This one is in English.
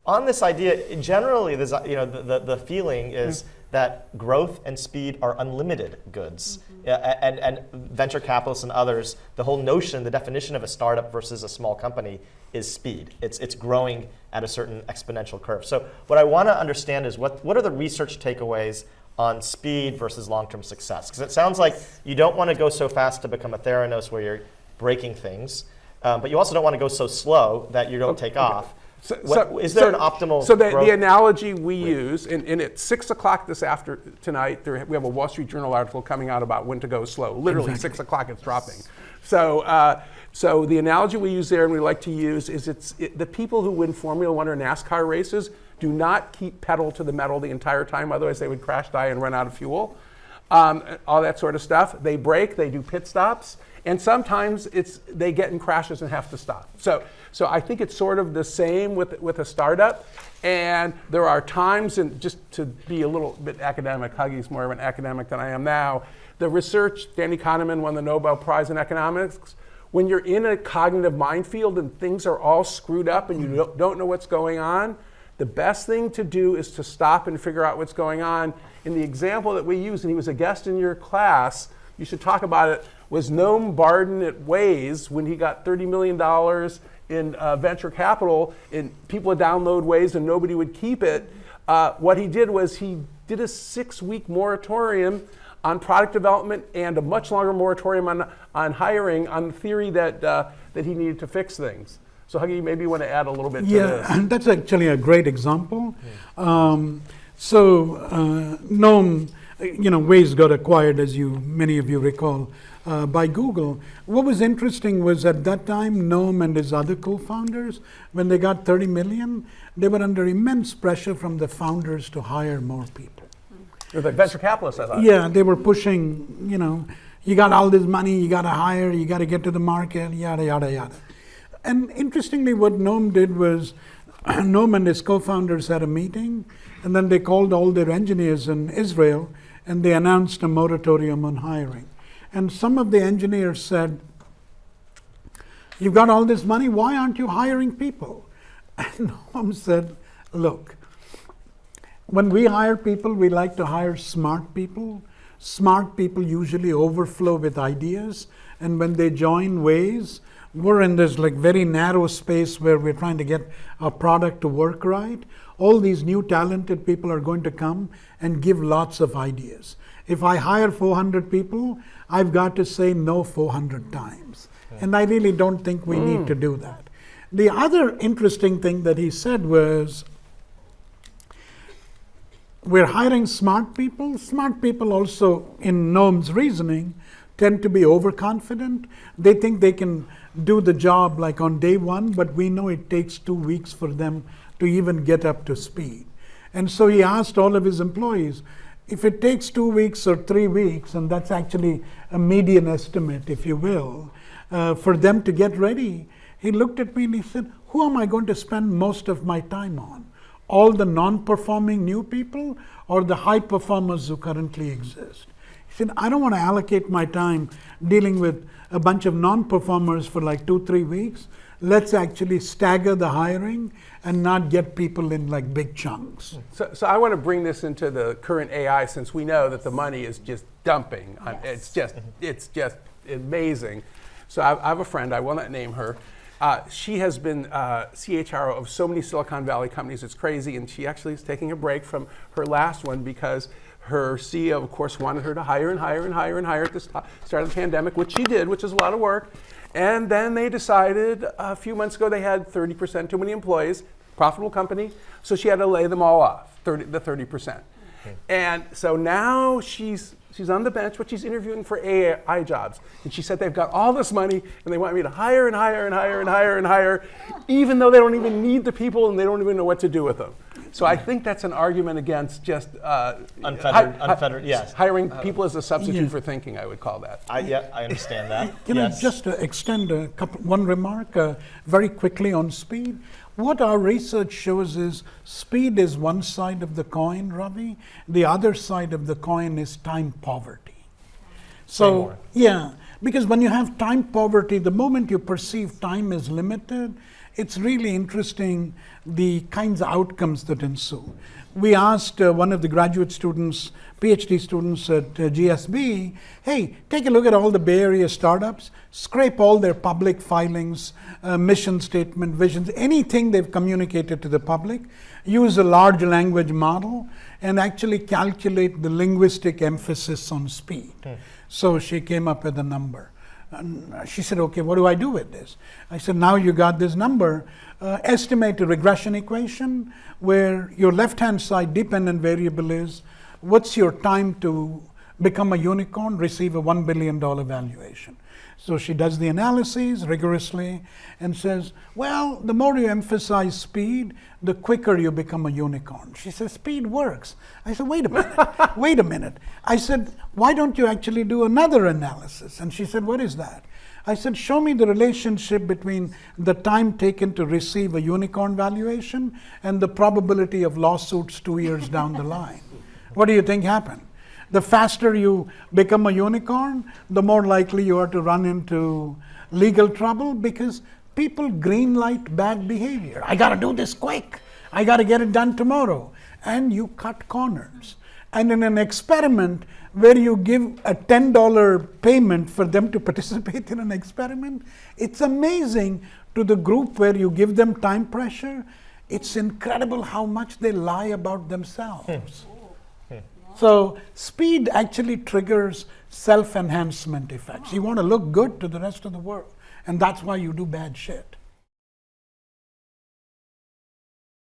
On this idea, generally, there's, the feeling is that growth and speed are unlimited goods. And venture capitalists and others, the whole notion, the definition of a startup versus a small company is speed. It's growing at a certain exponential curve. So what I want to understand is what are the research takeaways on speed versus long-term success? Because it sounds like you don't want to go so fast to become a Theranos where you're breaking things, but you also don't want to go so slow that you don't take off. Is there an optimal So growth? the analogy we use, and at 6 o'clock tonight, we have a Wall Street Journal article coming out about when to go slow. Literally, 6 o'clock it's dropping. So the analogy we use there and we like to use is the people who win Formula One or NASCAR races do not keep pedal to the metal the entire time, otherwise they would crash, die, and run out of fuel. All that sort of stuff. They brake, they do pit stops, and sometimes they get in crashes and have to stop. So I think it's sort of the same with a startup. And there are times, and just to be a little bit academic, Huggy's more of an academic than I am now, the research, Danny Kahneman won the Nobel Prize in economics. When you're in a cognitive minefield and things are all screwed up and you don't know what's going on, the best thing to do is to stop and figure out what's going on. In the example that we use, and he was a guest in your class, you should talk about it, was Noam Barden at Waze when he got $30 million in venture capital, and people would download Waze and nobody would keep it. What he did was he did a 6-week moratorium on product development and a much longer moratorium on hiring on the theory that he needed to fix things. So Huggy, maybe you want to add a little bit to this. Yeah, that's actually a great example. Noam, Waze got acquired, as many of you recall, by Google. What was interesting was at that time, Noam and his other co-founders, when they got 30 million, they were under immense pressure from the founders to hire more people. You're the venture capitalists, I thought. Yeah, they were pushing, you got all this money, you got to hire, you got to get to the market, yada, yada, yada. And interestingly, what Noam did was, Noam and his co-founders had a meeting, and then they called all their engineers in Israel, and they announced a moratorium on hiring. And some of the engineers said, you've got all this money, why aren't you hiring people? And Noam said, look, when we hire people, we like to hire smart people. Smart people usually overflow with ideas, and when they join Waze, we're in this very narrow space where we're trying to get our product to work right. All these new talented people are going to come and give lots of ideas. If I hire 400 people, I've got to say no 400 times. And I really don't think we need to do that. The other interesting thing that he said was, we're hiring smart people. Smart people also, in Noam's reasoning, tend to be overconfident. They think they can do the job on day one, but we know it takes 2 weeks for them to even get up to speed. And so he asked all of his employees, if it takes 2 weeks or 3 weeks, and that's actually a median estimate, if you will, for them to get ready, he looked at me and he said, who am I going to spend most of my time on? All the non-performing new people or the high performers who currently exist? He said, I don't want to allocate my time dealing with a bunch of non-performers for 2-3 weeks. Let's actually stagger the hiring and not get people in big chunks. So I want to bring this into the current AI, since we know that the money is just dumping. Yes. It's just amazing. So I have a friend, I will not name her. She has been CHRO of so many Silicon Valley companies, it's crazy, and she actually is taking a break from her last one because her CEO, of course, wanted her to hire and hire and hire and hire at the start of the pandemic, which she did, which is a lot of work. And then they decided a few months ago they had 30% too many employees, profitable company, so she had to lay them all off, the 30%. Okay. And so now she's on the bench, but she's interviewing for AI jobs. And she said they've got all this money and they want me to hire and hire and hire and hire and hire, even though they don't even need the people and they don't even know what to do with them. So I think that's an argument against just unfettered, yes. Hiring people as a substitute for thinking, I would call that. I understand that. Can I just extend one remark very quickly on speed? What our research shows is speed is one side of the coin, Ravi. The other side of the coin is time poverty. So, because when you have time poverty, the moment you perceive time is limited, it's really interesting the kinds of outcomes that ensue. We asked one of the graduate students, PhD students at GSB, hey, take a look at all the Bay Area startups, scrape all their public filings, mission statement, visions, anything they've communicated to the public, use a large language model, and actually calculate the linguistic emphasis on speed. So she came up with a number. And she said, okay, what do I do with this? I said, now you got this number. Estimate a regression equation where your left-hand side dependent variable is what's your time to become a unicorn, receive a $1 billion valuation. So she does the analyses rigorously and says, well, the more you emphasize speed, the quicker you become a unicorn. She says, speed works. I said, wait a minute, wait a minute. I said, why don't you actually do another analysis? And she said, what is that? I said, show me the relationship between the time taken to receive a unicorn valuation and the probability of lawsuits 2 years down the line. What do you think happened? The faster you become a unicorn, the more likely you are to run into legal trouble because people green light bad behavior. I got to do this quick. I got to get it done tomorrow. And you cut corners. And in an experiment where you give a $10 payment for them to participate in an experiment, it's amazing to the group where you give them time pressure. It's incredible how much they lie about themselves. So speed actually triggers self-enhancement effects. You want to look good to the rest of the world, and that's why you do bad shit.